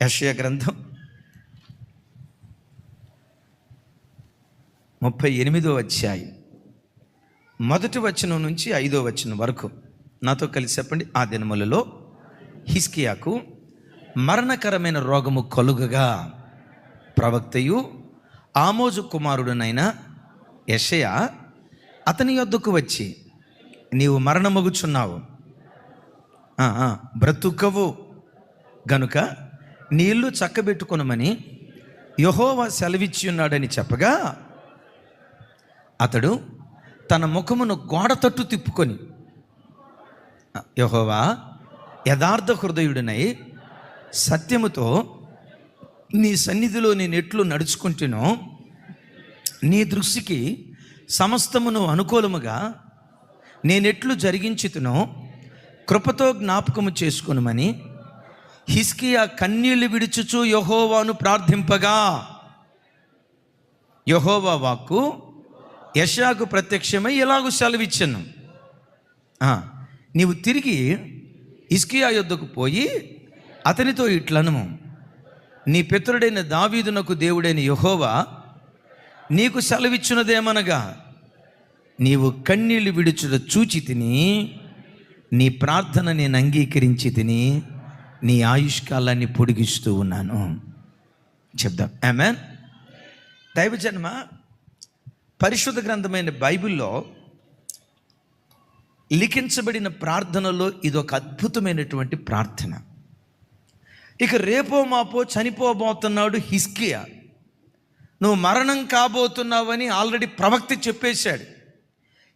యెషయా గ్రంథం 38వ అధ్యాయం 1వ వచనం నుంచి 5వ వచనం వరకు నాతో కలిసి చెప్పండి. ఆ దినములలో హిజ్కియాకు మరణకరమైన రోగము కలుగగా ప్రవక్తయు ఆమోజు కుమారుడునైన యెషయా అతని యొద్దకు వచ్చి, నీవు మరణమగుచున్నావు, బ్రతుకవు గనుక నీ ఇల్లు చక్కబెట్టుకొనమని యెహోవా సెలవిచ్చి ఉన్నాడని చెప్పగా, అతడు తన ముఖమును గోడ తట్టు తిప్పుకొని, యెహోవా యథార్థ హృదయుడినై సత్యముతో నీ సన్నిధిలో నేను ఎట్లు నడుచుకుంటునో, నీ దృష్టికి సమస్తమును అనుకూలముగా నేనెట్లు జరిగించుతునో కృపతో జ్ఞాపకము చేసుకొనుమని హిజ్కియా కన్నీళ్లు విడుచుచు యెహోవాను ప్రార్థింపగా, యెహోవా వాక్కు యెషయాకు ప్రత్యక్షమై ఇలాగు సెలవిచ్చెను, నీవు తిరిగి హిజ్కియా యొద్దకు పోయి అతనితో ఇట్లనుము, నీ పితరుడైన దావీదునకు దేవుడైన యెహోవా నీకు సెలవిచ్చున్నదేమనగా, నీవు కన్నీళ్లు విడుచుట చూచి తిని నీ ప్రార్థన నేను అంగీకరించి తిని నీ ఆయుష్కాలాన్ని పొడిగిస్తూ ఉన్నాను. చెప్దాం ఆమేన్. దైవజన్మ పరిశుద్ధ గ్రంథమైన బైబిల్లో లిఖించబడిన ప్రార్థనలో ఇదొక అద్భుతమైనటువంటి ప్రార్థన. ఇక రేపో మాపో చనిపోబోతున్నాడు హిజ్కియా, నువ్వు మరణం కాబోతున్నావని ఆల్రెడీ ప్రవక్త చెప్పేశాడు.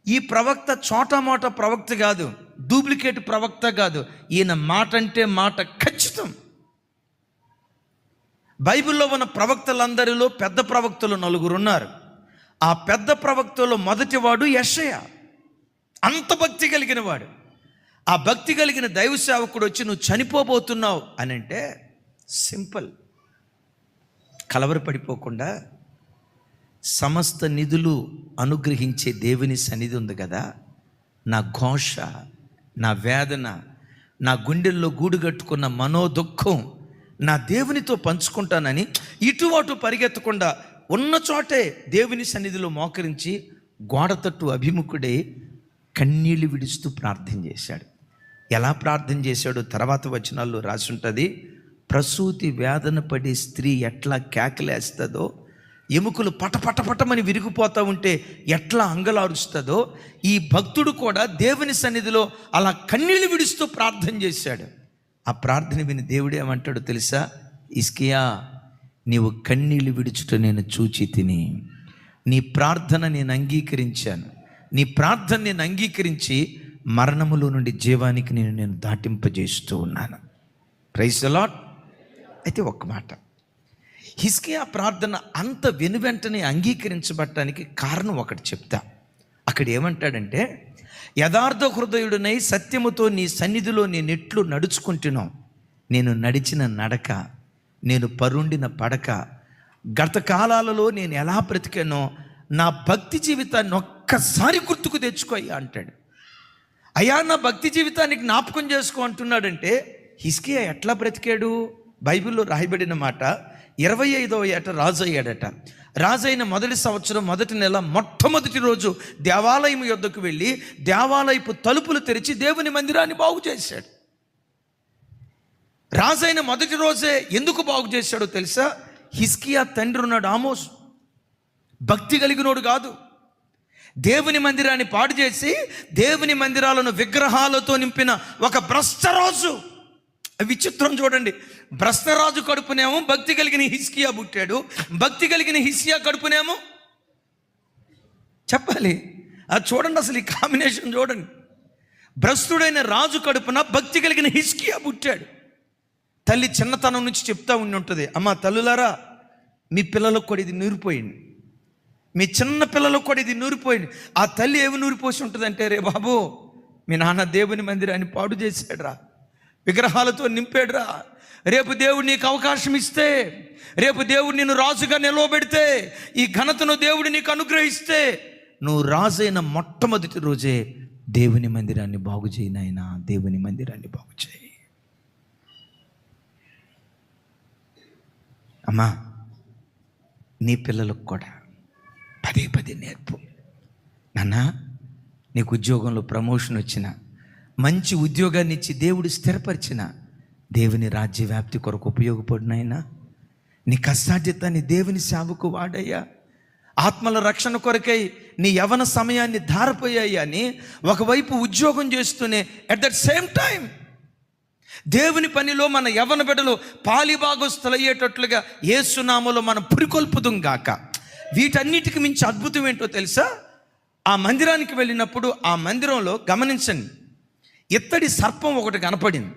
ఈ ప్రవక్త చోటమోట ప్రవక్త కాదు, డూప్లికేట్ ప్రవక్త కాదు. ఈయన మాట అంటే మాట ఖచ్చితం. బైబిల్లో ఉన్న ప్రవక్తలందరిలో పెద్ద ప్రవక్తలు 4 ఉన్నారు. ఆ పెద్ద ప్రవక్తలో మొదటివాడు యెషయా. అంత భక్తి కలిగిన వాడు. ఆ భక్తి కలిగిన దైవ సేవకుడు వచ్చి నువ్వు చనిపోబోతున్నావు అని అంటే సింపుల్, కలవరపడిపోకుండా సమస్త నిధులు అనుగ్రహించే దేవుని సన్నిధి ఉంది కదా, నా ఘోష, నా వేదన, నా గుండెల్లో గూడు కట్టుకున్న మనోదుఖం నా దేవునితో పంచుకుంటానని ఇటు అటు పరిగెత్తకుండా ఉన్న చోటే దేవుని సన్నిధిలో మోకరించి గోడ తట్టు అభిముఖుడే కన్నీళ్లు విడుస్తూ ప్రార్థన చేశాడు. ఎలా ప్రార్థన చేశాడో తర్వాత వచనాల్లో రాసి ఉంటుంది. ప్రసూతి వేదన పడే స్త్రీ ఎట్లా కేకలేస్తుందో, ఎముకలు పటపటపటమని విరిగిపోతూ ఉంటే ఎట్లా అంగలారుస్తుందో, ఈ భక్తుడు కూడా దేవుని సన్నిధిలో అలా కన్నీళ్లు విడుస్తూ ప్రార్థన చేశాడు. ఆ ప్రార్థన విని దేవుడు ఏమంటాడో తెలుసా? హిజ్కియా, నీవు కన్నీళ్లు విడుచుట నేను చూచి తిని నీ ప్రార్థన నేను అంగీకరించాను. నీ ప్రార్థన నేను అంగీకరించి మరణములో నుండి జీవానికి నేను దాటింపజేస్తూ ఉన్నాను. Praise the lord. అయితే ఒక్క మాట, హిజ్కియా ప్రార్థన అంత వెనువెంటనే అంగీకరించబడటానికి కారణం ఒకటి చెప్తా. అక్కడ ఏమంటాడంటే, యథార్థ హృదయుడినై సత్యముతో నీ సన్నిధిలో నేను ఎట్లు నడుచుకుంటున్నాను, నేను నడిచిన నడక, నేను పరుండిన పడక, గత కాలాలలో నేను ఎలా బ్రతికానో నా భక్తి జీవితాన్ని ఒక్కసారి గుర్తుకు తెచ్చుకోయ్యా అంటాడు. అయ్యా, నా భక్తి జీవితాన్ని జ్ఞాపకం చేసుకో అంటున్నాడంటే హిజ్కియా ఎట్లా బ్రతికాడు? బైబిల్లో రాయబడిన మాట, 25వ ఏట రాజు అయ్యాడట. రాజైన మొదటి సంవత్సరం మొదటి నెల మొట్టమొదటి రోజు దేవాలయం యొద్దకు వెళ్ళి దేవాలయపు తలుపులు తెరిచి దేవుని మందిరాన్ని బాగు చేశాడు. రాజైన మొదటి రోజే ఎందుకు బాగు చేశాడో తెలుసా? హిజ్కియా తండ్రి ఉన్నాడు ఆమోస్, భక్తి కలిగినోడు కాదు. దేవుని మందిరాన్ని పాడు చేసి దేవుని మందిరాలను విగ్రహాలతో నింపిన ఒక భ్రష్టరాజు. విచిత్రం చూడండి, భ్రష్టరాజు కడుపునేమో భక్తి కలిగిన హిజ్కియా పుట్టాడు, భక్తి కలిగిన హిజ్కియా కడుపునేమో చెప్పాలి. అది చూడండి, అసలు ఈ కాంబినేషన్ చూడండి. భ్రష్టుడైన రాజు కడుపున భక్తి కలిగిన హిజ్కియా పుట్టాడు. తల్లి చిన్నతనం నుంచి చెప్తా ఉండి ఉంటుంది, అమ్మ తల్లులారా, మీ పిల్లలకు కూడా ఇది నూరిపోయింది, మీ చిన్న పిల్లలకు కూడా ఇది నూరిపోయింది. ఆ తల్లి ఏమి నూరిపోసి ఉంటుందంటే, రే బాబు, మీ నాన్న దేవుని మందిరాన్ని పాడు చేశాడురా, విగ్రహాలతో నింపాడురా, రేపు దేవుడు నీకు అవకాశం ఇస్తే, రేపు దేవుడు నిన్ను రాజుగా నిలవబెడితే, ఈ ఘనతను దేవుడు నీకు అనుగ్రహిస్తే, నువ్వు రాజైన మొట్టమొదటి రోజే దేవుని మందిరాన్ని బాగు చేయి, నాయనా దేవుని మందిరాన్ని బాగు చేయి. అమ్మా, నీ పిల్లలకు కూడా పదే పదే నేర్పు. నాన్న, నీకు ఉద్యోగంలో ప్రమోషన్ వచ్చిన, మంచి ఉద్యోగాన్ని ఇచ్చి దేవుడు స్థిరపరిచిన, దేవుని రాజ్య వ్యాప్తి కొరకు ఉపయోగపడినైనా నీ కష్టార్జితాన్ని దేవుని సేవకు వాడయ్యా, ఆత్మల రక్షణ కొరకై నీ యవన సమయాన్ని ధారపోయాయి అని ఒకవైపు ఉద్యోగం చేస్తూనే అట్ దట్ సేమ్ టైం దేవుని పనిలో మన యవన బిడ్డలు పాలిభాగస్తులయ్యేటట్లుగా యేసునామములో మనం పురికొల్పుదుం గాక. వీటన్నిటికి మించి అద్భుతం ఏంటో తెలుసా? ఆ మందిరానికి వెళ్ళినప్పుడు ఆ మందిరంలో గమనించండి, ఇత్తడి సర్పం ఒకటి కనపడింది.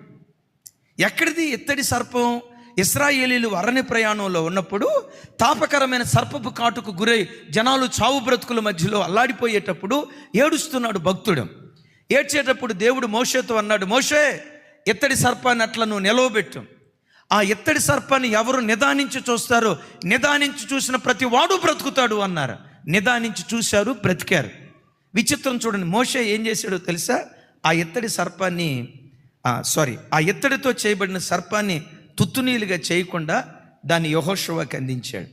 ఎక్కడిది ఇత్తడి సర్పం? ఇశ్రాయేలీలు అరణ్య ప్రయాణంలో ఉన్నప్పుడు తాపకరమైన సర్పపు కాటుకు గురై జనాలు చావు బ్రతుకుల మధ్యలో అల్లాడిపోయేటప్పుడు ఏడుస్తున్నాడు భక్తుడు. ఏడ్చేటప్పుడు దేవుడు మోషేతో అన్నాడు, మోషే, ఇత్తడి సర్పాన్ని అట్లా నువ్వు నిలవబెట్టు. ఆ ఇత్తడి సర్పాన్ని ఎవరు నిదానించి చూస్తారో, నిదానించి చూసిన ప్రతి వాడు బ్రతుకుతాడు అన్నారు. నిదానించి చూశారు, బ్రతికారు. విచిత్రం చూడండి, మోషే ఏం చేశాడో తెలుసా? ఆ ఇత్తడి సర్పాన్ని ఆ ఇత్తడితో చేయబడిన సర్పాన్ని తుత్తునీలుగా చేయకుండా దాన్ని యెహోషువకి అందించాడు.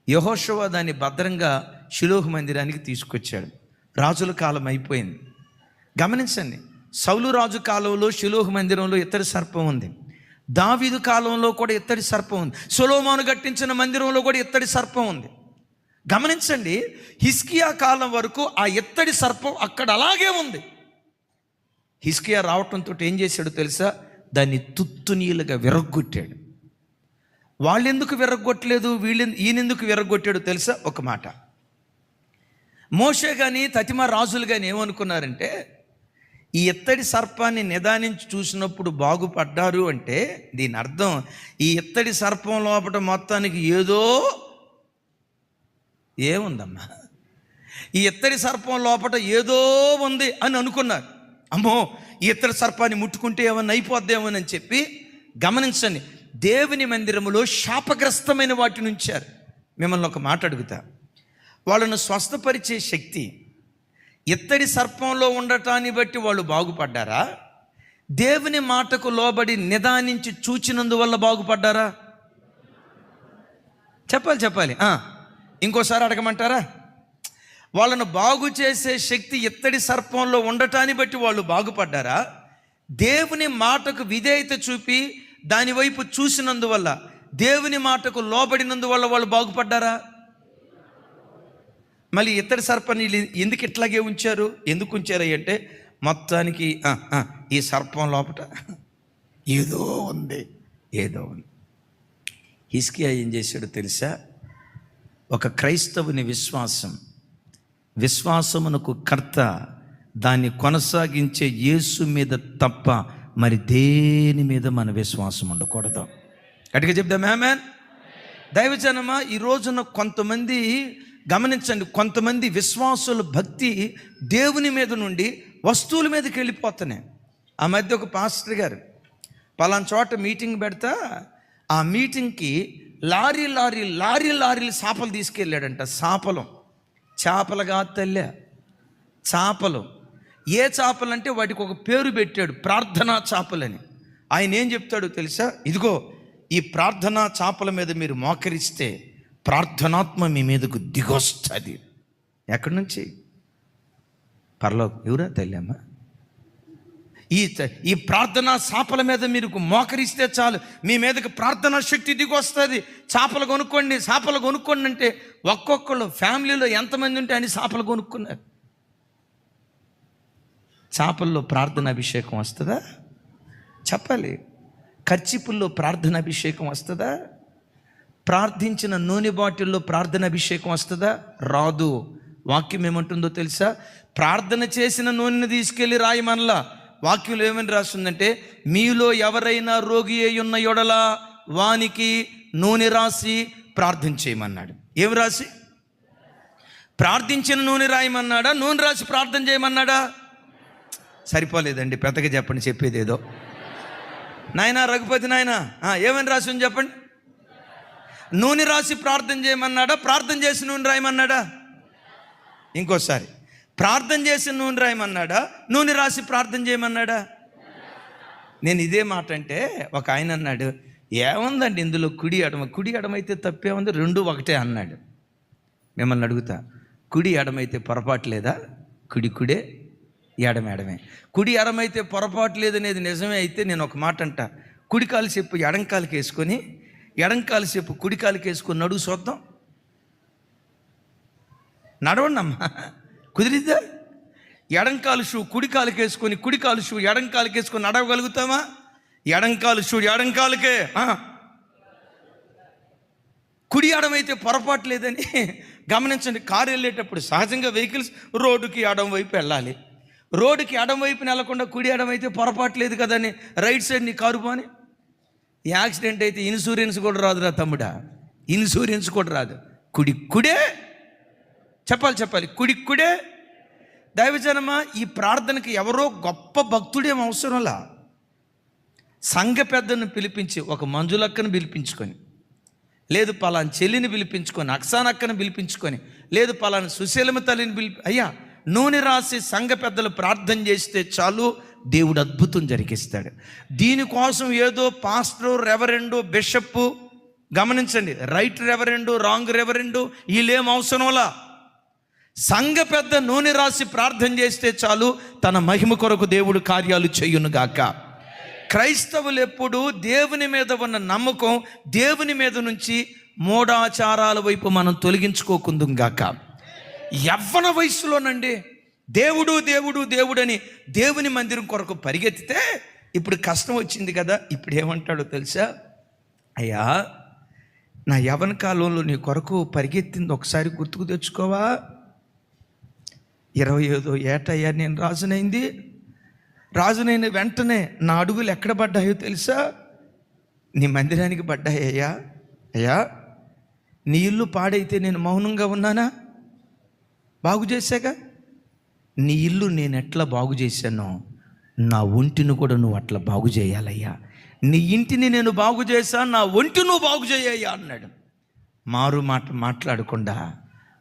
యెహోషువ దాన్ని భద్రంగా షిలోహు మందిరానికి తీసుకొచ్చాడు. రాజుల కాలం అయిపోయింది. గమనించండి, సౌలు రాజు కాలంలో షిలోహు మందిరంలో ఇత్తడి సర్పం ఉంది. దావీదు కాలంలో కూడా ఇత్తడి సర్పం ఉంది. సొలొమోను కట్టించిన మందిరంలో కూడా ఇత్తడి సర్పం ఉంది. గమనించండి, హిజ్కియా కాలం వరకు ఆ ఇత్తడి సర్పం అక్కడ అలాగే ఉంది. హిజ్కియా రావటంతో ఏం చేశాడో తెలుసా? దాన్ని తుత్తునీలుగా విరగ్గొట్టాడు. వాళ్ళెందుకు విరగ్గొట్టలేదు, ఈయనెందుకు విరగ్గొట్టాడో తెలుసా? ఒక మాట, మోషే కానీ తతిమ రాజులు కానీ ఏమనుకున్నారంటే, ఈ ఇత్తడి సర్పాన్ని నిదానించి చూసినప్పుడు బాగుపడ్డారు అంటే దీని అర్థం ఈ ఇత్తడి సర్పం లోపల మొత్తానికి ఏముందమ్మా, ఈ ఇత్తడి సర్పం లోపల ఏదో ఉంది అని అనుకున్నారు. అమ్మో, ఈ ఇత్తడి సర్పాన్ని ముట్టుకుంటే ఏమన్నా అయిపోద్దేమోనని చెప్పి. గమనించండి, దేవుని మందిరములో శాపగ్రస్తమైన వాటిని ఉంచారు. మిమ్మల్ని ఒక మాట అడుగుతా, వాళ్ళను స్వస్థపరిచే శక్తి ఇత్తడి సర్పంలో ఉండటాన్ని బట్టి వాళ్ళు బాగుపడ్డారా? దేవుని మాటకు లోబడి నిదానించి చూచినందువల్ల బాగుపడ్డారా? చెప్పాలి. ఇంకోసారి అడగమంటారా? వాళ్ళను బాగు చేసే శక్తి ఇత్తడి సర్పంలో ఉండటాన్ని బట్టి వాళ్ళు బాగుపడ్డారా? దేవుని మాటకు విధేయత చూపి దాని వైపు చూసినందువల్ల, దేవుని మాటకు లోబడినందువల్ల వాళ్ళు బాగుపడ్డారా? మళ్ళీ ఇత్తడి సర్పాన్ని ఎందుకు ఇట్లాగే ఉంచారు? ఎందుకు ఉంచారు అంటే మొత్తానికి ఈ సర్పం లోపల ఏదో ఉంది. హిజ్కియా ఏం చేశాడో తెలుసా? ఒక క్రైస్తవుని విశ్వాసమునకు కర్త, దాన్ని కొనసాగించే యేసు మీద తప్ప మరి దేని మీద మన విశ్వాసం ఉండకూడదు. గట్టిగా చెప్దాం ఆమేన్. దైవజనమా, ఈ రోజున కొంతమంది గమనించండి, కొంతమంది విశ్వాసుల భక్తి దేవుని మీద నుండి వస్తువుల మీదకి వెళ్ళిపోతున్నాయి. ఆ మధ్య ఒక పాస్టర్ గారు పలానా చోట మీటింగ్ పెడతా, ఆ మీటింగ్కి లారీలు చేపలు తీసుకెళ్ళాడంట. చేపలు కాదు తల్లే, చేపలు. ఏ చేపలు అంటే వాటికి ఒక పేరు పెట్టాడు, ప్రార్థనా చేపలని. ఆయన ఏం చెప్తాడో తెలుసా? ఇదిగో, ఈ ప్రార్థనా చేపల మీద మీరు మోకరిస్తే ప్రార్థనాత్మ మీ మీదకు దిగొస్తుంది. ఎక్కడి నుంచి? పరలోకం. ఎవరా తల్లమ్మ? ఈ ప్రార్థనా చేపల మీద మీరు మోకరిస్తే చాలు, మీ మీదకి ప్రార్థనా శక్తి దిగొస్తుంది. చేపలు కొనుక్కోండి అంటే ఒక్కొక్కళ్ళు ఫ్యామిలీలో ఎంతమంది ఉంటే అని చేపలు కొనుక్కున్నారు. చేపల్లో ప్రార్థన అభిషేకం వస్తుందా? చెప్పాలి. కర్చీపుల్లో ప్రార్థన అభిషేకం వస్తుందా? ప్రార్థించిన నూనె బాటిల్లో ప్రార్థన అభిషేకం వస్తుందా? రాదు. వాక్యం ఏమంటుందో తెలుసా? ప్రార్థన చేసిన నూనెను తీసుకెళ్ళి రాయమనలా. వాక్యంలో ఏమని రాస్తుందంటే, మీలో ఎవరైనా రోగి అయి ఉన్న యెడల వానికి నూనె రాసి ప్రార్థన చేయమన్నాడు. ఏం రాసి? ప్రార్థించిన నూనె రాయమన్నాడా, నూనె రాసి ప్రార్థన చేయమన్నాడా? సరిపోలేదండి, పెద్దగా చెప్పండి, చెప్పేది ఏదో. నాయనా రఘుపతి నాయనా, ఏమని రాసి ఉంది చెప్పండి. నూనె రాసి ప్రార్థన చేయమన్నాడా, ప్రార్థన చేసి నూనె రాయమన్నాడా? ఇంకోసారి, ప్రార్థన చేసి నూనె రాయమన్నాడా, నూనె రాసి ప్రార్థన చేయమన్నాడా? నేను ఇదే మాట అంటే ఒక ఆయన అన్నాడు, ఏముందండి ఇందులో కుడి ఎడమైతే తప్పే ఉంది, రెండు ఒకటే అన్నాడు. మిమ్మల్ని అడుగుతా, కుడి ఎడమైతే పొరపాటు లేదా? కుడే ఎడమే. కుడి ఎడమైతే పొరపాటు లేదనేది నిజమే అయితే నేను ఒక మాట అంట, కుడి కాలు చెప్పు ఎడంకాలకి వేసుకొని, ఎడంకాలు చెప్పు కుడి కాలుకి వేసుకొని నడువు చూద్దాం. నడవండి అమ్మా, కుదిరిద్దా? ఎడంకాలు షూ కుడి కాలుకి వేసుకొని, కుడి కాలు షూ ఎడంకాలకి వేసుకొని నడవగలుగుతామా? ఎడంకాలు షూ ఎడంకాలకే, కుడి ఎడమైతే పొరపాటు లేదని గమనించండి. కారు వెళ్ళేటప్పుడు సహజంగా వెహికల్స్ రోడ్డుకి ఎడం వైపు వెళ్ళాలి. రోడ్డుకి ఎడం వైపున వెళ్ళకుండా కుడి ఎడమైతే పొరపాటు లేదు కదని రైట్ సైడ్ నీ కారు పోని. యాక్సిడెంట్ అయితే ఇన్సూరెన్స్ కూడా రాదురా తమ్ముడా, ఇన్సూరెన్స్ కూడా రాదు. కుడే చెప్పాలి, కుడే. దైవజనమా, ఈ ప్రార్థనకి ఎవరో గొప్ప భక్తుడేం అవసరంలా. సంఘ పెద్దను పిలిపించి, ఒక మంజులక్కను పిలిపించుకొని, లేదు పలాని చెల్లిని పిలిపించుకొని, అక్సానక్కను పిలిపించుకొని, లేదు పలాని సుశీలమ తల్లిని అయ్యా నూనె రాసి సంఘ పెద్దలు ప్రార్థన చేస్తే చాలు, దేవుడు అద్భుతం జరిగిస్తాడు. దీనికోసం ఏదో పాస్టర్, రెవరెండు, బిషప్, గమనించండి, రైట్ రెవరెండు, రాంగ్ రెవరెండు వీళ్ళేం అవసరంలా. సంఘ పెద్ద నూనె రాసి ప్రార్థన చేస్తే చాలు, తన మహిమ కొరకు దేవుడు కార్యాలు చేయునుగాక. క్రైస్తవులు ఎప్పుడు దేవుని మీద ఉన్న నమ్మకం, దేవుని మీద నుంచి మూఢాచారాల వైపు మనం తొలగించుకోకుందుగాక. యవ్వన వయసులోనండి దేవుడు దేవుడు దేవుడని దేవుని మందిరం కొరకు పరిగెత్తితే, ఇప్పుడు కష్టం వచ్చింది కదా, ఇప్పుడు ఏమంటాడో తెలుసా? అయ్యా, నా యవ్వన కాలంలో నీ కొరకు పరిగెత్తింది ఒకసారి గుర్తుకు తెచ్చుకోవా? 25వ ఏటయ్యా నేను రాజునైన వెంటనే నా అడుగులు ఎక్కడ పడ్డాయో తెలుసా? నీ మందిరానికి పడ్డాయ్యా. అయ్యా, నీ ఇల్లు పాడైతే నేను మౌనంగా ఉన్నానా? బాగు చేశాగా. నీ ఇల్లు నేను ఎట్లా బాగు చేశానో నా ఒంటిని కూడా నువ్వు అట్లా బాగు చేయాలయ్యా. నీ ఇంటిని నేను బాగు చేశాను, నా ఒంటి నువ్వు బాగు చేయ్యా అన్నాడు. మారు మాట మాట్లాడకుండా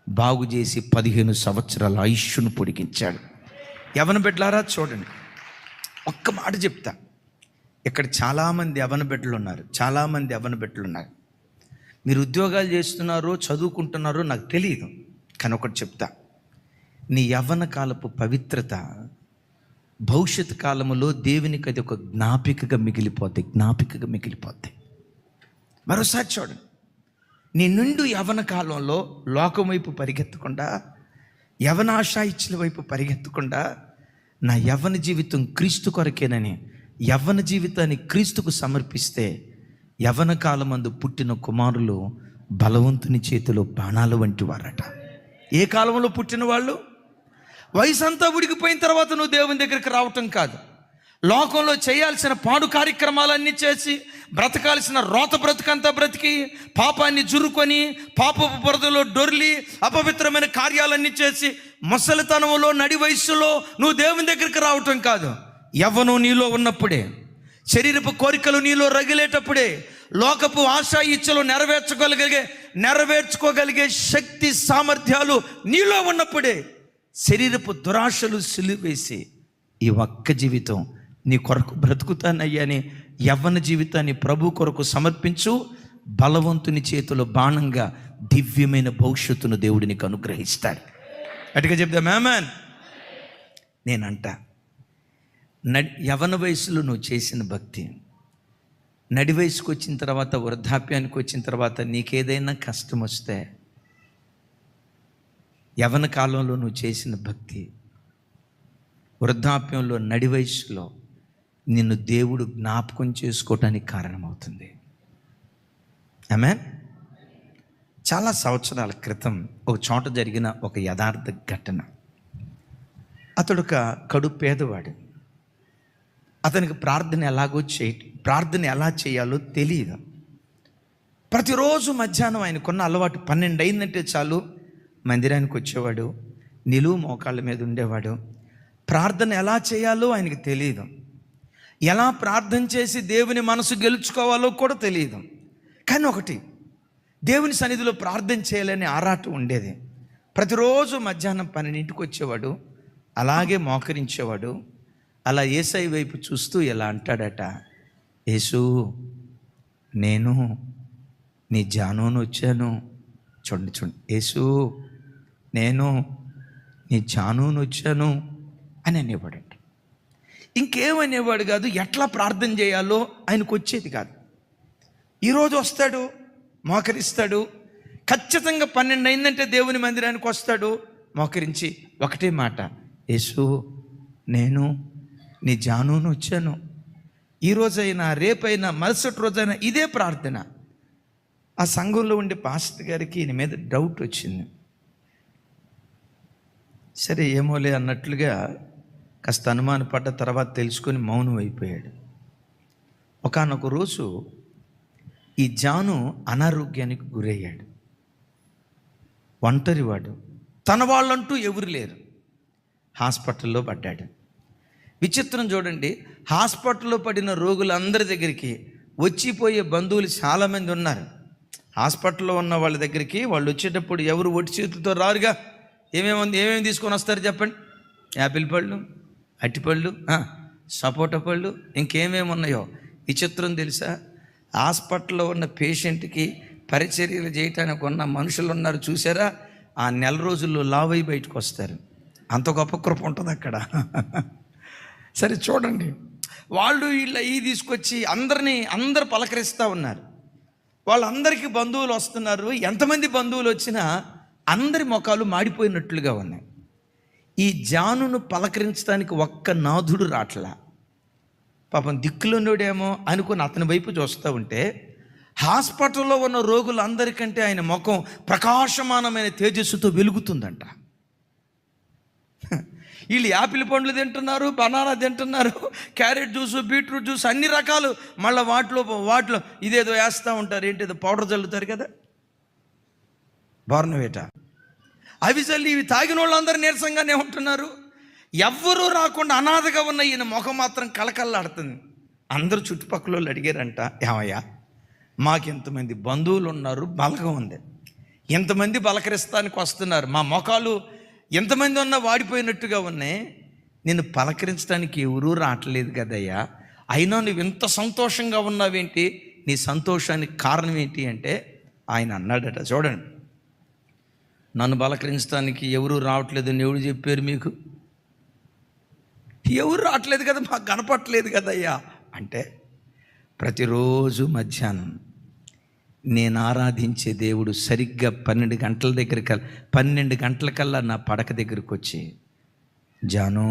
బాగు చేసి 15 సంవత్సరాల ఆయుష్ను పొడిగించాడు. యవన బిడ్డలారా చూడండి, ఒక్క మాట చెప్తా. ఇక్కడ చాలామంది యవన బిడ్డలు ఉన్నారు. మీరు ఉద్యోగాలు చేస్తున్నారో చదువుకుంటున్నారో నాకు తెలియదు, కానీ ఒకటి చెప్తా, నీ యవ్వన కాలపు పవిత్రత భవిష్యత్ కాలంలో దేవునికి అది ఒక జ్ఞాపికగా మిగిలిపోద్ది. మరోసారి చూడండి, నీ నిండు యవ్వన కాలంలో లోకం వైపు పరిగెత్తకుండా, యవ్వనాశా ఇచ్చిన వైపు పరిగెత్తకుండా, నా యవ్వన జీవితం క్రీస్తు కొరకేనని యవ్వన జీవితాన్ని క్రీస్తుకు సమర్పిస్తే, యవ్వన కాలమందు పుట్టిన కుమారులు బలవంతుని చేతిలో బాణాలు వంటి వారట. ఏ కాలంలో పుట్టిన వాళ్ళు? వయసు అంతా ఉడికిపోయిన తర్వాత నువ్వు దేవుని దగ్గరికి రావటం కాదు. లోకంలో చేయాల్సిన పాడు కార్యక్రమాలన్నీ చేసి, బ్రతకాల్సిన రోత బ్రతుకంతా బ్రతికి, పాపాన్ని జురుకొని, పాపపు బురదలో డొర్లి, అపవిత్రమైన కార్యాలన్నీ చేసి, ముసలితనంలో నడి వయస్సులో నువ్వు దేవుని దగ్గరికి రావటం కాదు. యవ్వనం నీలో ఉన్నప్పుడే, శరీరపు కోరికలు నీలో రగిలేటప్పుడే, లోకపు ఆశా ఇచ్చలు నెరవేర్చుకోగలిగే శక్తి సామర్థ్యాలు నీలో ఉన్నప్పుడే, శరీరపు దురాశలు సిలువేసి ఈ ఒక్క జీవితం నీ కొరకు బ్రతుకుతానయ్యా అని యవ్వన జీవితాన్ని ప్రభు కొరకు సమర్పించు. బలవంతుని చేతిలో బాణంగా దివ్యమైన భవిష్యత్తును దేవుడు నీకు అనుగ్రహిస్తాడు. అటుగా చెప్దాం ఆమేన్. నేనంట, యవ్వన వయసులో నువ్వు చేసిన భక్తి, నడి వయసుకు వచ్చిన తర్వాత, వృద్ధాప్యానికి వచ్చిన తర్వాత నీకేదైనా కష్టం వస్తే, యవ్వన కాలంలో నువ్వు చేసిన భక్తి వృద్ధాప్యంలో నడి వయసులో నిన్ను దేవుడు జ్ఞాపకం చేసుకోవటానికి కారణమవుతుంది. ఆమేన్. చాలా సంవత్సరాల క్రితం ఒక చోట జరిగిన ఒక యథార్థ ఘటన. అతడు ఒక కడు పేదవాడు. అతనికి ప్రార్థన ఎలా చేయాలో తెలియదు. ప్రతిరోజు మధ్యాహ్నం ఆయనకున్న అలవాటు 12 అయిందంటే చాలు మందిరానికి వచ్చేవాడు, నిలువు మోకాళ్ళ మీద ఉండేవాడు. ప్రార్థన ఎలా చేయాలో ఆయనకి తెలియదు, ఎలా ప్రార్థన చేసి దేవుని మనసు గెలుచుకోవాలో కూడా తెలియదు. కానీ ఒకటి, దేవుని సన్నిధిలో ప్రార్థన చేయాలనే ఆరాటం ఉండేది. ప్రతిరోజు మధ్యాహ్నం 12ంటికి వచ్చేవాడు, అలాగే మోకరించేవాడు. అలా యేసయ్య వైపు చూస్తూ ఇలా అంటాడట, యేసు నేను నీ జానును వచ్చాను. చూడండి చూడండి, యేసు నేను నీ జానును వచ్చాను అని అనేవాడండి. ఇంకేమనేవాడు కాదు, ఎట్లా ప్రార్థన చేయాలో ఆయనకు వచ్చేది కాదు. ఈరోజు వస్తాడు, మోకరిస్తాడు, ఖచ్చితంగా 12 అయిందంటే దేవుని మందిరానికి వస్తాడు, మోకరించి ఒకటే మాట, యేసు నేను నీ జానును వచ్చాను. ఈరోజైనా రేపైనా మరుసటి రోజైనా ఇదే ప్రార్థన. ఆ సంఘంలో ఉండే పాస్టర్ గారికి ఈయన మీద డౌట్ వచ్చింది. సరే ఏమోలే అన్నట్లుగా కాస్త అనుమానపడ్డ తర్వాత తెలుసుకొని మౌనం అయిపోయాడు. ఒకానొక రోజు ఈ జాను అనారోగ్యానికి గురయ్యాడు. ఒంటరివాడు, తన వాళ్ళంటూ ఎవరు లేరు. హాస్పిటల్లో పడ్డాడు. విచిత్రం చూడండి, హాస్పిటల్లో పడిన రోగులందరి దగ్గరికి వచ్చిపోయే బంధువులు చాలామంది ఉన్నారు. హాస్పిటల్లో ఉన్న వాళ్ళ దగ్గరికి వాళ్ళు వచ్చేటప్పుడు ఎవరు ఒట్టి చేతులతో రారుగా. ఏమేమి తీసుకొని వస్తారు చెప్పండి? యాపిల్ పళ్ళు, అట్టిపళ్ళు, సపోటా పళ్ళు, ఇంకేమేమి ఉన్నాయో. విచిత్రం తెలుసా, హాస్పిటల్లో ఉన్న పేషెంట్కి పరిచర్యలు చేయటానికి ఉన్న మనుషులు ఉన్నారు చూసారా, ఆ నెల రోజుల్లో లావై బయటకు వస్తారు. అంత గొప్ప కృప ఉంటుంది అక్కడ. సరే చూడండి, వాళ్ళు వీళ్ళు అవి తీసుకొచ్చి అందరు పలకరిస్తూ ఉన్నారు. వాళ్ళందరికీ బంధువులు వస్తున్నారు. ఎంతమంది బంధువులు వచ్చినా అందరి ముఖాలు మాడిపోయినట్లుగా ఉన్నాయి. ఈ జానును పలకరించడానికి ఒక్క నాథుడు రాట్లా. పాపం దిక్కులోనోడేమో అనుకుని అతని వైపు చూస్తూ ఉంటే హాస్పిటల్లో ఉన్న రోగులందరికంటే ఆయన ముఖం ప్రకాశమానమైన తేజస్సుతో వెలుగుతుందంట. వీళ్ళు యాపిల్ పండ్లు తింటున్నారు, బనానా తింటున్నారు, క్యారెట్ జ్యూస్, బీట్రూట్ జ్యూస్, అన్ని రకాలు. మళ్ళీ వాటిలో ఇదేదో వేస్తూ ఉంటారు. ఏంటిదో పౌడర్ చల్లుతారు కదా, బోర్నవేట, అవి చల్లి ఇవి తాగిన వాళ్ళందరూ నీరసంగానే ఉంటున్నారు. ఎవ్వరూ రాకుండా అనాథగా ఉన్న ఈయన ముఖం మాత్రం కళకళలాడుతుంది. అందరూ చుట్టుపక్కల వాళ్ళు అడిగారంట, ఏమయ్యా మాకు ఎంతమంది బంధువులు ఉన్నారు, బలగం ఉంది, ఎంతమంది బలకరిస్తానికి వస్తున్నారు, మా ముఖాలు ఎంతమంది ఉన్నా వాడిపోయినట్టుగా ఉన్నాయి, నిన్ను పలకరించడానికి ఎవరూ రావట్లేదు కదయ్యా, అయినా నువ్వు ఎంత సంతోషంగా ఉన్నావేంటి, నీ సంతోషానికి కారణం ఏంటి అంటే ఆయన అన్నాడట, చూడండి, నన్ను బలకరించడానికి ఎవరూ రావట్లేదని ఎవరు చెప్పారు మీకు? ఎవరు రావట్లేదు కదా, మాకు కనపట్లేదు కదయ్యా అంటే, ప్రతిరోజు మధ్యాహ్నం నేను ఆరాధించే దేవుడు సరిగ్గా 12 గంటలకల్లా నా పడక దగ్గరికి వచ్చి, జాను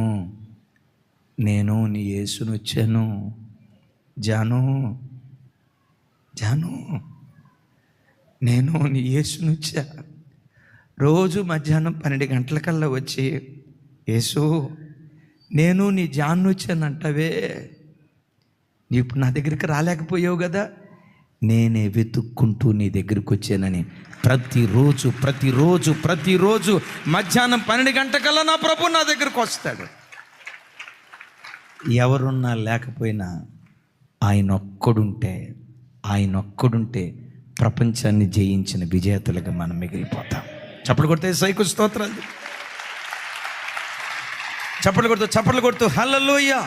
నేను నీ యేసును వచ్చాను, జాను నేను నీ యేసును వచ్చా. రోజు మధ్యాహ్నం 12 గంటలకల్లా వచ్చి, యేసు నేను నీ జాను వచ్చానంటవే, నీ ఇప్పుడు నా దగ్గరికి రాలేకపోయావు కదా, నేనే వెతుక్కుంటూ నీ దగ్గరికి వచ్చానని ప్రతిరోజు మధ్యాహ్నం 12 గంటకల్లా నా ప్రభు నా దగ్గరికి వస్తాడు. ఎవరున్నా లేకపోయినా ఆయన ఒక్కడుంటే ప్రపంచాన్ని జయించిన విజేతలుగా మనం మిగిలిపోతాం. చప్పట్లు కొడితే సైకు స్తోత్రాలు, చప్పట్లు కొడుతూ హల్లెలూయా.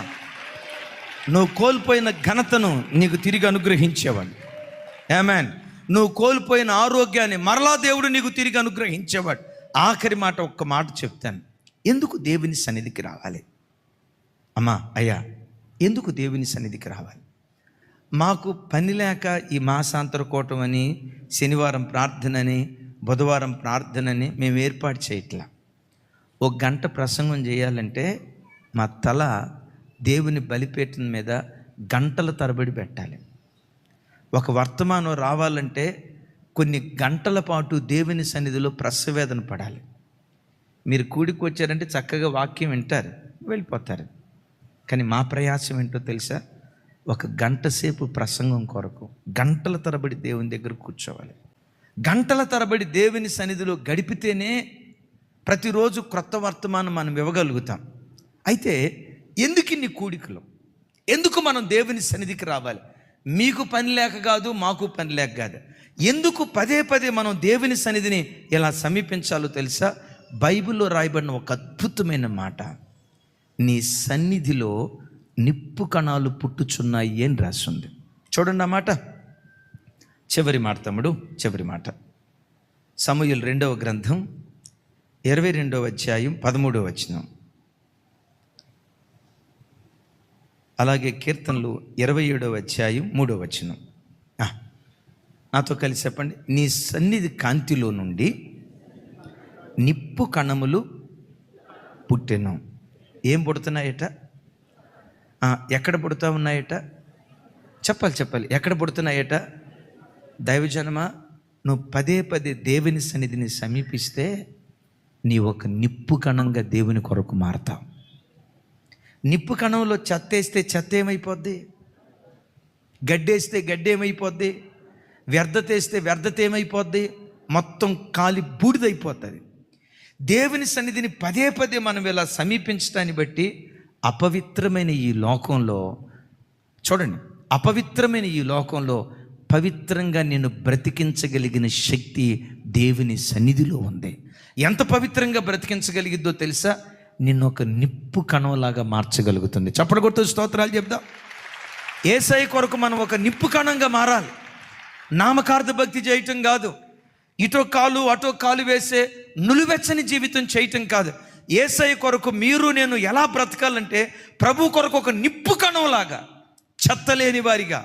నువ్వు కోల్పోయిన ఘనతను నీకు తిరిగి అనుగ్రహించేవాడు. ఆమేన్. నువ్వు కోల్పోయిన ఆరోగ్యాన్ని మరలా దేవుడు నీకు తిరిగి అనుగ్రహించేవాడు. ఆఖరి మాట, ఒక్క మాట చెప్తాను. ఎందుకు దేవుని సన్నిధికి రావాలి? అమ్మా అయ్యా, ఎందుకు దేవుని సన్నిధికి రావాలి? మాకు పని లేక ఈ మాసాంతర కూటం అని, శనివారం ప్రార్థనని, బుధవారం ప్రార్థనని మేము ఏర్పాటు చేయట్లా. 1 గంట ప్రసంగం చేయాలంటే మా తల దేవుని బలిపీఠం మీద గంటల తరబడి పెట్టాలి. ఒక వర్తమానం రావాలంటే కొన్ని గంటల పాటు దేవుని సన్నిధిలో ప్రసవేదన పడాలి. మీరు కూడికి వచ్చారంటే చక్కగా వాక్యం వింటారు, వెళ్ళిపోతారు. కానీ మా ప్రయాసం ఏంటో తెలుసా? 1 గంట సేపు ప్రసంగం కొరకు గంటల తరబడి దేవుని దగ్గర కూర్చోవాలి. గంటల తరబడి దేవుని సన్నిధిలో గడిపితేనే ప్రతిరోజు క్రొత్త వర్తమానం మనం ఇవ్వగలుగుతాం. అయితే ఎందుకు ఇన్ని కూడికలు? ఎందుకు మనం దేవుని సన్నిధికి రావాలి? మీకు పని లేక కాదు, మాకు పని లేక కాదు. ఎందుకు పదే మనం దేవుని సన్నిధిని ఎలా సమీపించాలో తెలుసా? బైబిల్లో రాయబడిన ఒక అద్భుతమైన మాట, నీ సన్నిధిలో నిప్పు కణాలు పుట్టుచున్నాయి అని రాస్తుంది. చూడండి ఆ మాట. చివరి మాట తమ్ముడు, చివరి మాట. సమూయేలు 2వ గ్రంథం 22వ అధ్యాయం 13వ వచనం. అలాగే కీర్తనలు 27వ అధ్యాయం 3వ వచనం. నాతో కలిసి చెప్పండి. నీ సన్నిధి కాంతిలో నుండి నిప్పు కణములు పుట్టెను. ఏం పుడుతున్నాయట? ఎక్కడ పుడుతూ ఉన్నాయట? చెప్పాలి. ఎక్కడ పుడుతున్నాయట? దైవజనమా, నువ్వు పదే పదే దేవుని సన్నిధిని సమీపిస్తే నీ ఒక నిప్పు కణంగా దేవుని కొరకు మారతావు. నిప్పు కణంలో చెత్తేస్తే చెత్త ఏమైపోద్ది? గడ్డేస్తే గడ్డి ఏమైపోద్ది? వ్యర్థతేస్తే వ్యర్థత ఏమైపోద్ది? మొత్తం కాలి బూడిదైపోతుంది. దేవుని సన్నిధిని పదే పదే మనం ఇలా సమీపించడాన్ని బట్టి అపవిత్రమైన ఈ లోకంలో, చూడండి, అపవిత్రమైన ఈ లోకంలో పవిత్రంగా నిన్ను బ్రతికించగలిగిన శక్తి దేవుని సన్నిధిలో ఉంది. ఎంత పవిత్రంగా బ్రతికించగలిగిద్దో తెలుసా? నిన్ను ఒక నిప్పు కణంలాగా మార్చగలుగుతుంది. చప్పటి కొట్టు స్తోత్రాలు చెప్దాం. యేసయ్య కొరకు మనం ఒక నిప్పు కణంగా మారాలి. నామకార్థ భక్తి చేయటం కాదు, ఇటో కాలు అటో కాలు వేసే నులివెచ్చని జీవితం చేయటం కాదు. యేసయ్య కొరకు మీరు నేను ఎలా బ్రతకాలంటే ప్రభు కొరకు ఒక నిప్పు కణంలాగా, చెత్తలేని వారిగా,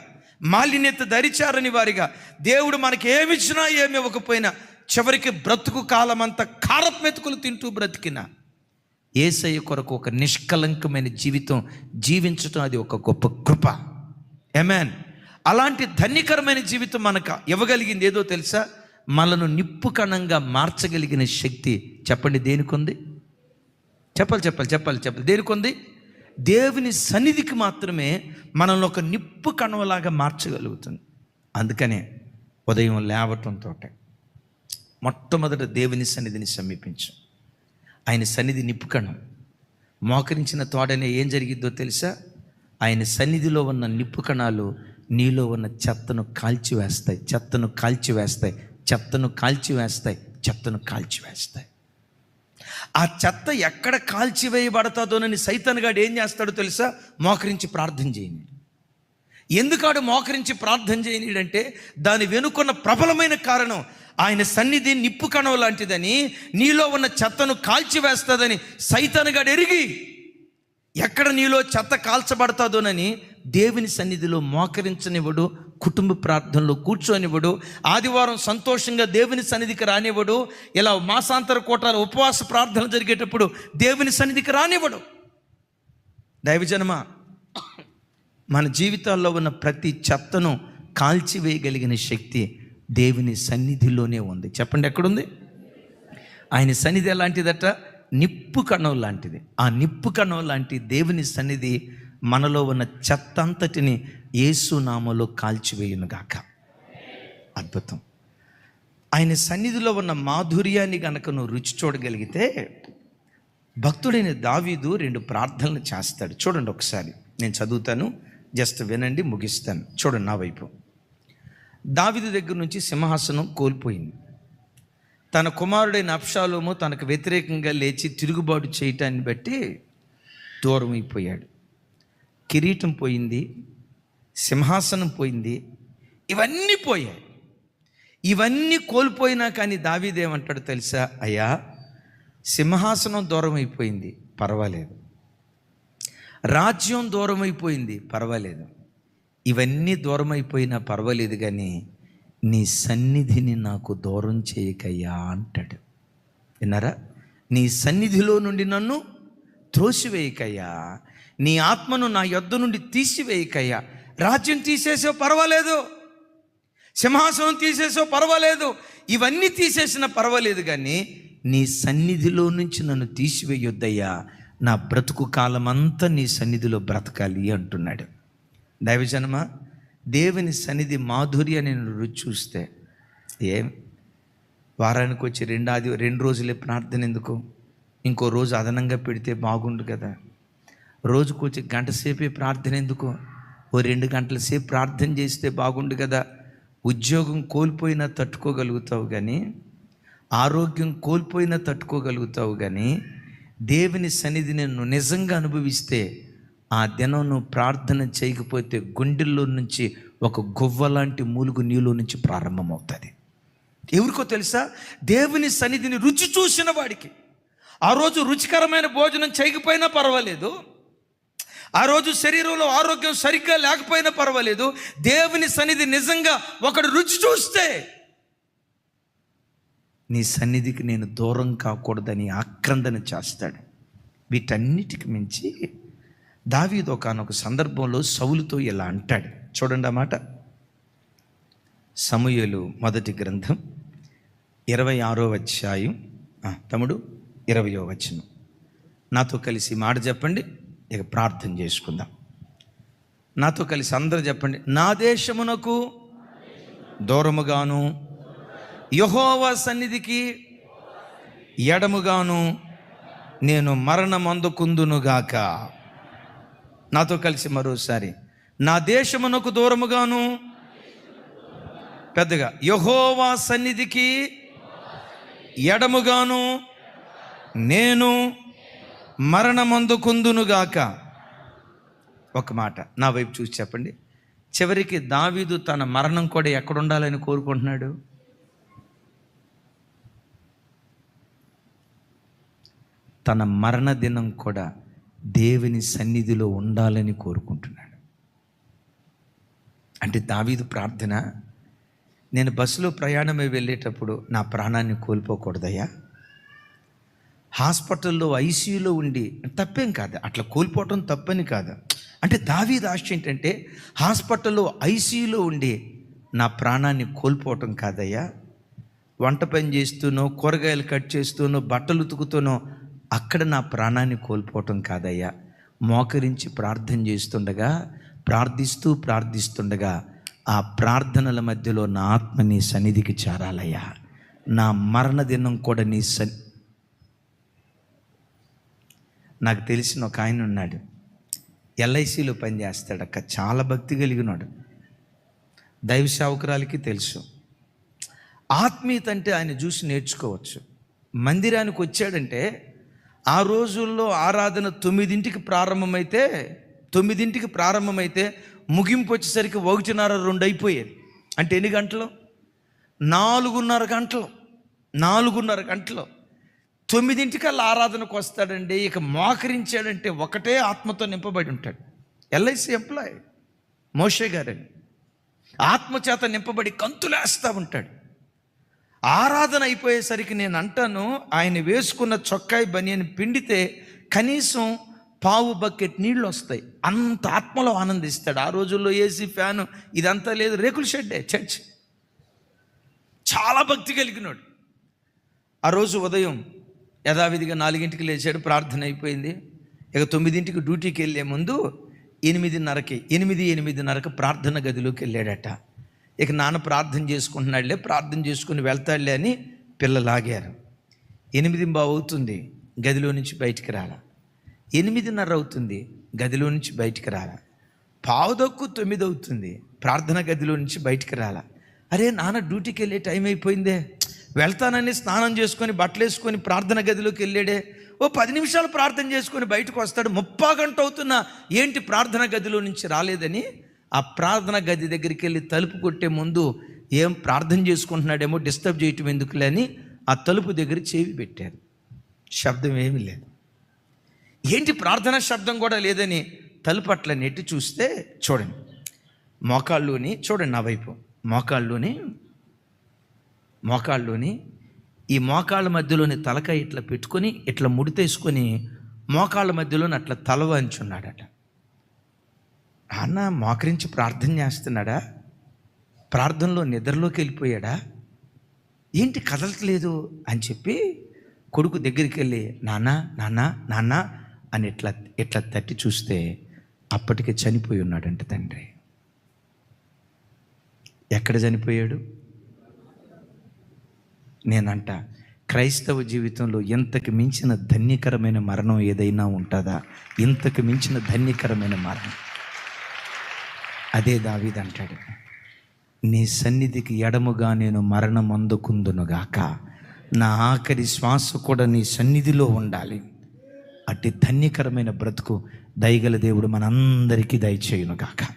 మాలిన్యత దరిచారని వారిగా, దేవుడు మనకి ఏమిచ్చినా ఏమి ఇవ్వకపోయినా చివరికి బ్రతుకు కాలమంతా కారపు మెతుకులు తింటూ బ్రతికిన యేసయ్య కొరకు ఒక నిష్కలంకమైన జీవితం జీవించటం అది ఒక గొప్ప కృప. ఆమేన్. అలాంటి ధన్యకరమైన జీవితం మనకు ఇవ్వగలిగింది ఏదో తెలుసా? మనను నిప్పు కణంగా మార్చగలిగిన శక్తి. చెప్పండి, దేనికొంది? చెప్పాలి. దేనికొంది? దేవుని సన్నిధికి మాత్రమే మనల్ని ఒక నిప్పు కణంలాగా మార్చగలుగుతుంది. అందుకనే ఉదయం లేవటంతో మొట్టమొదట దేవుని సన్నిధిని సమీపించు. ఆయన సన్నిధి నిప్పు కణం. మోకరించిన తోడనే ఏం జరిగిద్దో తెలుసా? ఆయన సన్నిధిలో ఉన్న నిప్పు కణాలు నీలో ఉన్న చెత్తను కాల్చివేస్తాయి. ఆ చెత్త ఎక్కడ కాల్చివేయబడతాదోనని సైతానుగాడు ఏం చేస్తాడో తెలుసా? మోకరించి ప్రార్థన చేయని. ఎందుకాడు మోకరించి ప్రార్థన చేయనీడంటే దాని వెనుకున్న ప్రబలమైన కారణం ఆయన సన్నిధి నిప్పు కణం లాంటిదని, నీలో ఉన్న చెత్తను కాల్చివేస్తుందని సైతానుగాడు ఎరిగి ఎక్కడ నీలో చెత్త కాల్చబడతాదోనని దేవుని సన్నిధిలో మోకరించనివ్వడు, కుటుంబ ప్రార్థనలో కూర్చోనివ్వడు, ఆదివారం సంతోషంగా దేవుని సన్నిధికి రానివ్వడు, ఇలా మాసాంతర కోటాల ఉపవాస ప్రార్థన జరిగేటప్పుడు దేవుని సన్నిధికి రానివ్వడు. దైవజనమా, మన జీవితాల్లో ఉన్న ప్రతి చెత్తను కాల్చివేయగలిగిన శక్తి దేవుని సన్నిధిలోనే ఉంది. చెప్పండి, ఎక్కడుంది? ఆయన సన్నిధి ఎలాంటిదట? నిప్పు కణం లాంటిది. ఆ నిప్పు కణం లాంటి దేవుని సన్నిధి మనలో ఉన్న చెత్త అంతటిని యేసు నామములో కాల్చివేయునుగాక. అద్భుతం. ఆయన సన్నిధిలో ఉన్న మాధుర్యాన్ని గనక నువ్వు రుచి చూడగలిగితే, భక్తుడైన దావీదు 2 ప్రార్థనలు చేస్తాడు. చూడండి ఒకసారి, నేను చదువుతాను, జస్ట్ వినండి, ముగిస్తాను. చూడండి నా వైపు. దావీదు దగ్గర నుంచి సింహాసనం కోల్పోయింది. తన కుమారుడైన అబ్షాలోము తనకు వ్యతిరేకంగా లేచి తిరుగుబాటు చేయటాన్ని బట్టి దూరం అయిపోయాడు. కిరీటం పోయింది, సింహాసనం పోయింది, ఇవన్నీ పోయాయి. ఇవన్నీ కోల్పోయినా కానీ దావీదు ఏమంటాడు తెలుసా? అయ్యా, సింహాసనం దూరం అయిపోయింది, పర్వాలేదు. రాజ్యం దూరం అయిపోయింది, పర్వాలేదు. ఇవన్నీ దూరం అయిపోయినా పర్వాలేదు, కానీ నీ సన్నిధిని నాకు దూరం చేయకయ్యా అంటాడు. విన్నారా? నీ సన్నిధిలో నుండి నన్ను త్రోసివేయకయ్యా, నీ ఆత్మను నా యొద్ద నుండి తీసివేయకయ్యా. రాజ్యం తీసేసో పర్వాలేదు, సింహాసనం తీసేసో పర్వాలేదు, ఇవన్నీ తీసేసినా పర్వాలేదు, కానీ నీ సన్నిధిలో నుంచి నన్ను తీసివేయొద్దయ్యా. నా బ్రతుకు కాలమంతా నీ సన్నిధిలో బ్రతకాలి అంటున్నాడు. దైవజనమా, దేవుని సన్నిధి మాధుర్యాన్ని రుచి చూస్తే వారానికి వచ్చి 2 రోజులే ప్రార్థన ఎందుకు? ఇంకో రోజు అదనంగా పెడితే బాగుండు కదా. రోజుకు వచ్చి 1 గంట సేపే ప్రార్థన ఎందుకు? ఓ 2 గంటల సేపు ప్రార్థన చేస్తే బాగుండు కదా. ఉద్యోగం కోల్పోయినా తట్టుకోగలుగుతావు కానీ, ఆరోగ్యం కోల్పోయినా తట్టుకోగలుగుతావు కానీ, దేవుని సన్నిధిని నువ్వు నిజంగా అనుభవిస్తే ఆ దినం నువ్వు ప్రార్థన చేయకపోతే గుండెల్లో నుంచి ఒక గువ్వ లాంటి మూలుగు నీలో నుంచి ప్రారంభమవుతుంది. ఎవరికో తెలుసా? దేవుని సన్నిధిని రుచి చూసిన వాడికి. ఆ రోజు రుచికరమైన భోజనం చేయకపోయినా పర్వాలేదు, ఆ రోజు శరీరంలో ఆరోగ్యం సరిగ్గా లేకపోయినా పర్వాలేదు, దేవుని సన్నిధి నిజంగా ఒకడు రుచి చూస్తే నీ సన్నిధికి నేను దూరం కాకూడదని ఆక్రందన చేస్తాడు. వీటన్నిటికి మించి దావీదు ఒకానొక సందర్భంలో సౌలుతో ఇలా అంటాడు. చూడండి ఆ మాట. సమూయేలు మొదటి గ్రంథం 26వ అధ్యాయం తమ్ముడు 20వ వచనం. నాతో కలిసి మాట చెప్పండి, ఇక ప్రార్థన చేసుకుందాం. నాతో కలిసి అందరూ చెప్పండి. నా దేశమునకు దూరముగాను యెహోవా సన్నిధికి ఎడముగాను నేను మరణమందుకుందునుగాక. నాతో కలిసి మరోసారి. నా దేశమునకు దూరముగాను, పెద్దగా, యెహోవా సన్నిధికి ఎడముగాను నేను మరణమందుకుందునుగాక. ఒక మాట నా వైపు చూసి చెప్పండి. చివరికి దావీదు తన మరణం కూడా ఎక్కడుండాలని కోరుకుంటున్నాడు? తన మరణ దినం కూడా దేవుని సన్నిధిలో ఉండాలని కోరుకుంటున్నాడు. అంటే దావీదు ప్రార్థన, నేను బస్సులో ప్రయాణమై వెళ్ళేటప్పుడు నా ప్రాణాన్ని కోల్పోకూడదయ్యా. హాస్పిటల్లో ఐసీయూలో ఉండి, తప్పేం కాదు, అట్లా కోల్పోవటం తప్పని కాదు. అంటే దావీదు ఆశ ఏంటంటే హాస్పిటల్లో ఐసీయూలో ఉండి నా ప్రాణాన్ని కోల్పోవటం కాదయ్యా, వంట పని చేస్తూనో కూరగాయలు కట్ చేస్తూనో బట్టలు ఉతుకుతూనో అక్కడ నా ప్రాణాన్ని కోల్పోవటం కాదయ్యా, మోకరించి ప్రార్థన చేస్తుండగా ప్రార్థిస్తుండగా ఆ ప్రార్థనల మధ్యలో నా ఆత్మ నీ సన్నిధికి చేరాలయ్యా. నా మరణ దినం కూడా నీ నాకు తెలిసిన ఒక ఆయన ఉన్నాడు, ఎల్ఐసిలో పనిచేస్తాడు అక్క, చాలా భక్తి కలిగినాడు. దైవ సేవకురాలకి తెలుసు. ఆత్మీయత అంటే ఆయన చూసి నేర్చుకోవచ్చు. మందిరానికి వచ్చాడంటే ఆ రోజుల్లో ఆరాధన 9ంటికి ప్రారంభమైతే ముగింపు వచ్చేసరికి 1:30-2 అయిపోయేది. అంటే ఎన్ని గంటలు? 4:30 గంటలు. 9ంటికల్లా ఆరాధనకు వస్తాడండి. ఇక మోకరించాడంటే ఒకటే ఆత్మతో నింపబడి ఉంటాడు. ఎల్ఐసి ఎంప్లాయ్ మోషే గారని ఆత్మచేత నింపబడి కంతులేస్తూ ఉంటాడు. ఆరాధన అయిపోయేసరికి నేను అంటాను, ఆయన వేసుకున్న చొక్కాయి బనియన్ పిండితే కనీసం పావు బకెట్ నీళ్ళు వస్తాయి. అంత ఆత్మలో ఆనందిస్తాడు. ఆ రోజుల్లో ఏసీ ఫ్యాను ఇదంతా లేదు, రేకుల షెడ్డే చర్చ్. చాలా భక్తి కలిగినాడు. ఆ రోజు ఉదయం యథావిధిగా 4ంటికి లేచాడు, ప్రార్థన అయిపోయింది. ఇక 9ంటికి డ్యూటీకి వెళ్ళే ముందు 8:30కి ప్రార్థన గదిలోకి వెళ్ళాడట. ఇక నాన్న ప్రార్థన చేసుకుంటున్నాడులే, ప్రార్థన చేసుకుని వెళ్తాడులే అని పిల్లలు ఆగారు. 8:15 అవుతుంది, గదిలో నుంచి బయటికి రాలా. 8:30 అవుతుంది, గదిలో నుంచి బయటికి రాలా. 9:15 అవుతుంది, ప్రార్థన గదిలో నుంచి బయటికి రాలా. అరే నాన్న డ్యూటీకి వెళ్ళే టైం అయిపోయిందే, వెళ్తానని స్నానం చేసుకొని బట్టలు వేసుకొని ప్రార్థన గదిలోకి వెళ్ళాడే. ఓ 10 నిమిషాలు ప్రార్థన చేసుకొని బయటకు వస్తాడు. 30 గంట అవుతున్నా ఏంటి ప్రార్థన గదిలో నుంచి రాలేదని ఆ ప్రార్థన గది దగ్గరికి వెళ్ళి తలుపు కొట్టే ముందు ఏం ప్రార్థన చేసుకుంటున్నాడేమో డిస్టర్బ్ చేయటం ఎందుకులే అని ఆ తలుపు దగ్గర చెవి పెట్టారు. శబ్దం ఏమీ లేదు. ఏంటి ప్రార్థన శబ్దం కూడా లేదని తలుపు అట్లా నెట్టి చూస్తే చూడండి, మోకాళ్ళలోని చూడండి నా వైపు, మోకాళ్ళలోని ఈ మోకాళ్ళ మధ్యలోని తలకాయ ఇట్లా పెట్టుకొని ఇట్లా ముడితేసుకొని మోకాళ్ళ మధ్యలోని అట్లా తల వంచున్నాడట. అన్న మోకరించి ప్రార్థన చేస్తున్నాడా? ప్రార్థనలో నిద్రలోకి వెళ్ళిపోయాడా? ఏంటి కదలట్లేదు అని చెప్పి కొడుకు దగ్గరికి వెళ్ళి నాన్న నాన్న నాన్న అని ఇట్లా తట్టి చూస్తే అప్పటికే చనిపోయి ఉన్నాడంట తండ్రి. ఎక్కడ చనిపోయాడు? నేనంట క్రైస్తవ జీవితంలో ఇంతకు మించిన ధన్యకరమైన మరణం ఏదైనా ఉంటుందా? ఇంతకు మించిన ధన్యకరమైన మరణం అదే దావీదు అంటాడు, నీ సన్నిధికి ఎడముగా నేను మరణం అందుకుందునుగాక. నా ఆఖరి శ్వాస కూడా నీ సన్నిధిలో ఉండాలి. అట్టి ధన్యకరమైన బ్రతుకు దయగల దేవుడు మనందరికీ దయచేయును గాక.